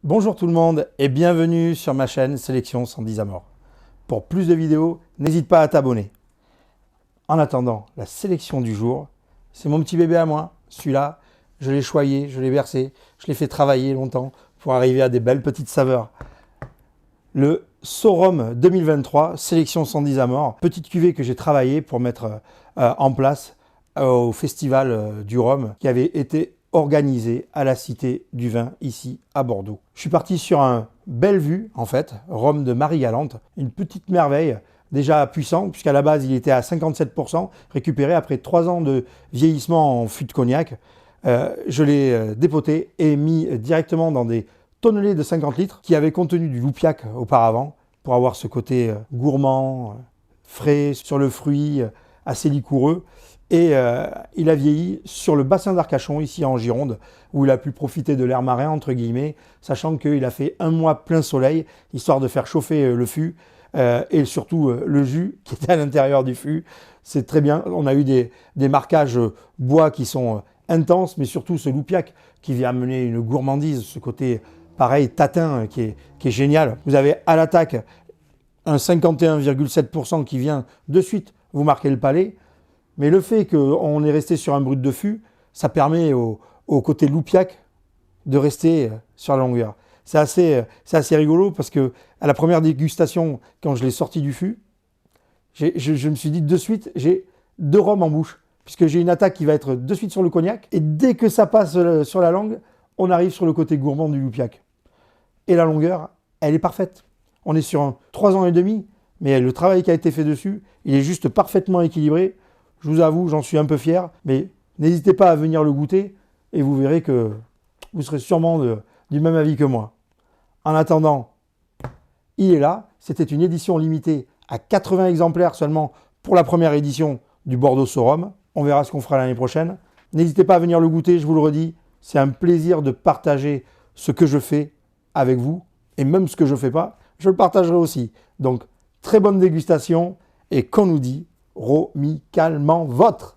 Bonjour tout le monde et bienvenue sur ma chaîne Sélection 110 Amor. Pour plus de vidéos, n'hésite pas à t'abonner. En attendant, la sélection du jour, c'est mon petit bébé à moi. Celui-là, je l'ai choyé, je l'ai versé, je l'ai fait travailler longtemps pour arriver à des belles petites saveurs. Le Sorum 2023, Sélection 110 Amor, petite cuvée que j'ai travaillé pour mettre en place au festival du rhum qui avait été organisé à la Cité du Vin ici à Bordeaux. Je suis parti sur un belle vue en fait, rhum de Marie-Galante, une petite merveille déjà puissant puisqu'à la base il était à 57% récupéré après 3 ans de vieillissement en fût de cognac. Je l'ai dépoté et mis directement dans des tonnelets de 50 litres qui avaient contenu du loupiac auparavant pour avoir ce côté gourmand, frais sur le fruit, assez liquoreux. Et il a vieilli sur le bassin d'Arcachon, ici en Gironde, où il a pu profiter de l'air marin, entre guillemets, sachant qu'il a fait 1 mois plein soleil, histoire de faire chauffer le fût, et surtout le jus qui était à l'intérieur du fût. C'est très bien. On a eu des marquages bois qui sont intenses, mais surtout ce loupiac qui vient amener une gourmandise, ce côté, pareil, tatin, qui est génial. Vous avez à l'attaque un 51,7% qui vient de suite vous marquer le palais. Mais le fait qu'on est resté sur un brut de fût, ça permet au côté loupiac de rester sur la longueur. C'est assez rigolo parce que à la première dégustation, quand je l'ai sorti du fût, je me suis dit de suite, j'ai 2 rhums en bouche. Puisque j'ai une attaque qui va être de suite sur le cognac. Et dès que ça passe sur la langue, on arrive sur le côté gourmand du loupiac. Et la longueur, elle est parfaite. On est sur 3 ans et demi, mais le travail qui a été fait dessus, il est juste parfaitement équilibré. Je vous avoue, j'en suis un peu fier, mais n'hésitez pas à venir le goûter et vous verrez que vous serez sûrement du même avis que moi. En attendant, il est là. C'était une édition limitée à 80 exemplaires seulement pour la première édition du Bordeaux Sorum. On verra ce qu'on fera l'année prochaine. N'hésitez pas à venir le goûter, je vous le redis. C'est un plaisir de partager ce que je fais avec vous. Et même ce que je ne fais pas, je le partagerai aussi. Donc, très bonne dégustation et qu'on nous dit, romicalement votre.